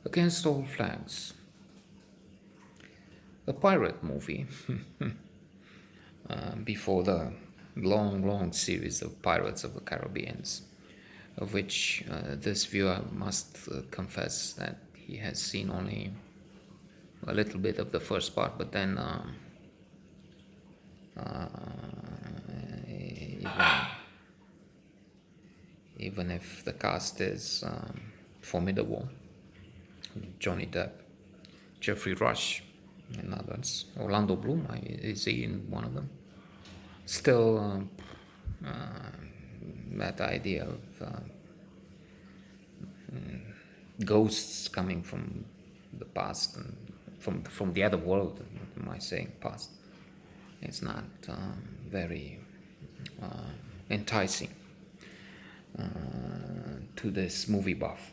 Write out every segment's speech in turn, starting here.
Against All Flags, a pirate movie before the long series of Pirates of the Caribbeans, of which this viewer must confess that he has seen only a little bit of the first part, but then even, even if the cast is formidable, Johnny Depp, Jeffrey Rush, and others, Orlando Bloom, is he in one of them? Still, that idea of ghosts coming from the past and from the other world, am I saying past? It's not very enticing to this movie buff.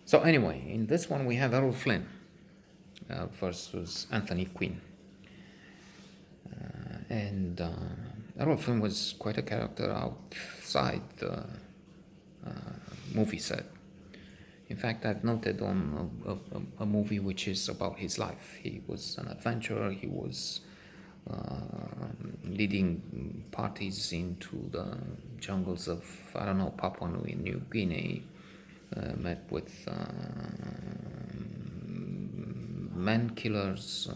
So anyway, in this one we have Errol Flynn versus Anthony Quinn. And Errol Flynn was quite a character outside the movie set. In fact, I've noted on a movie which is about his life. He was an adventurer. He was leading parties into the jungles of, I don't know, Papua New Guinea. Met with man killers,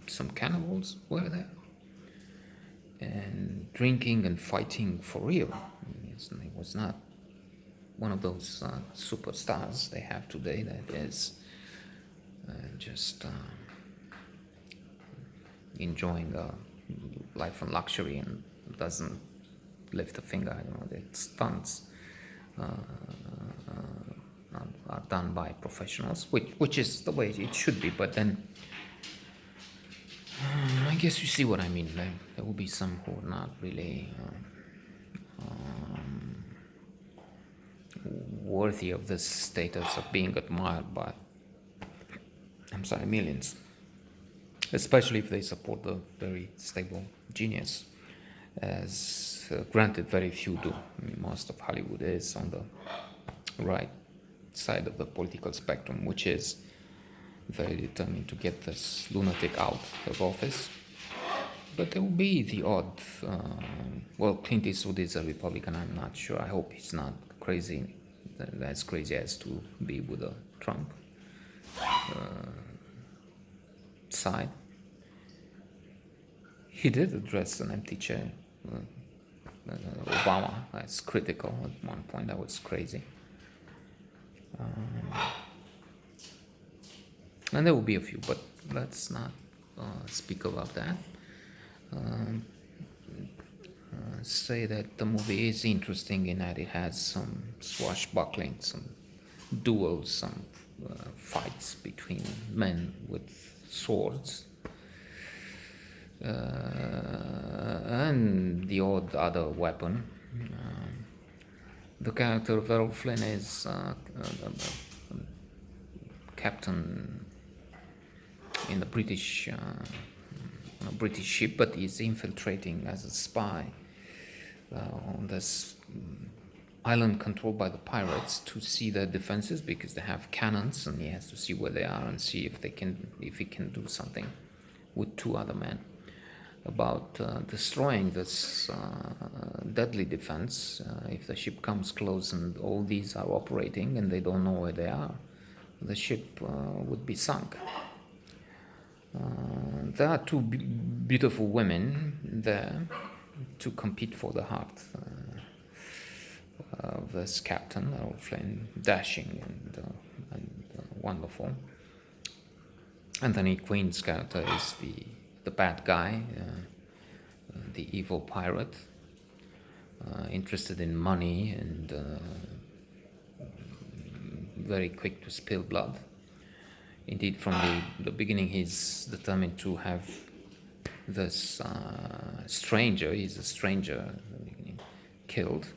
some cannibals were there, and drinking and fighting for real. He was not one of those superstars they have today that is just enjoying life and luxury and doesn't lift a finger. I don't know, the stunts are done by professionals, which is the way it should be. But then I guess you see what I mean. There will be some who are not really worthy of this status of being admired by, millions, especially if they support the very stable genius, as granted very few do. I mean, most of Hollywood is on the right side of the political spectrum, which is very determined to get this lunatic out of office. But there will be the odd, Clint Eastwood is a Republican, I'm not sure. I hope he's not crazy, as crazy as to be with the Trump side. He did address an empty chair. Obama as critical at one point. That was crazy. And there will be a few, but let's not speak about that. Say that the movie is interesting in that it has some swashbuckling, some duels, some fights between men with swords, and the odd other weapon. The character of Errol Flynn is captain in the British ship, but he's infiltrating as a spy on this island controlled by the pirates to see their defenses, because they have cannons, and he has to see where they are and see if he can do something with two other men about destroying this deadly defense. If the ship comes close and all these are operating and they don't know where they are, the ship would be sunk. There are two beautiful women there to compete for the heart of this captain, Errol Flynn, dashing and wonderful. Anthony Quinn's character is the bad guy, the evil pirate, interested in money and very quick to spill blood. Indeed, from the beginning, he's determined to have this stranger, he's a stranger at the beginning, killed.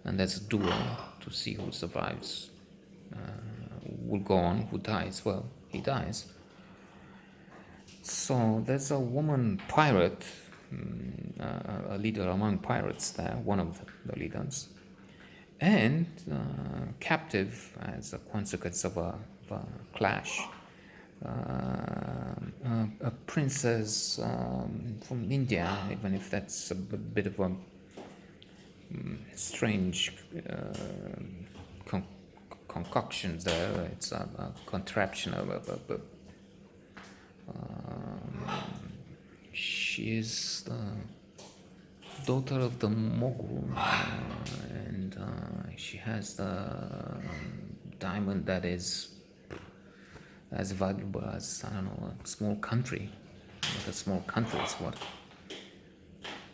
And there's a duel to see who survives, will go on, who dies. Well, he dies. So there's a woman pirate, a leader among pirates there, one of the leaders, and captive as a consequence of a of a clash. A princess from India, even if that's a bit of a strange con- concoction there. It's a contraption of she is the daughter of the Mogul, and she has the diamond that is as valuable as, I don't know, a small country. What a small country is what.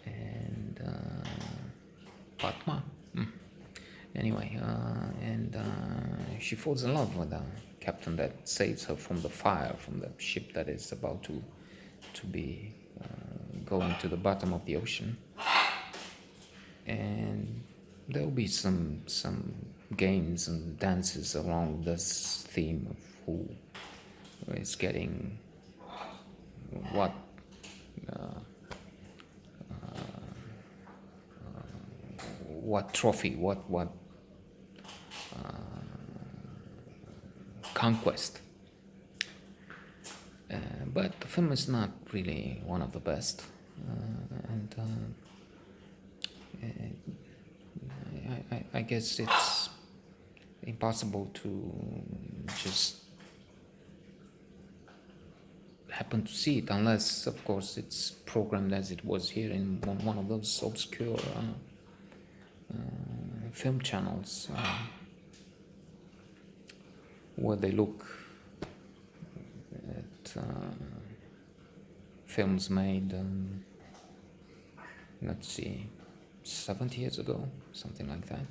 And Padma. Anyway, and she falls in love with the captain that saves her from the fire, from the ship that is about to be going to the bottom of the ocean. And there will be some games and dances along this theme of who is getting what trophy, what conquest. But the film is not really one of the best, and I guess it's impossible to just happen to see it unless, of course, it's programmed as it was here in one of those obscure film channels where they look at films made, let's see, 70 years ago, something like that,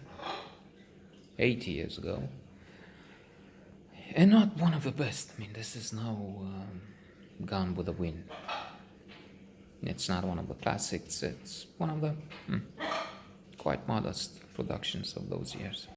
80 years ago, and not one of the best. I mean, this is now Gone with the Wind. It's not one of the classics, it's one of the quite modest productions of those years.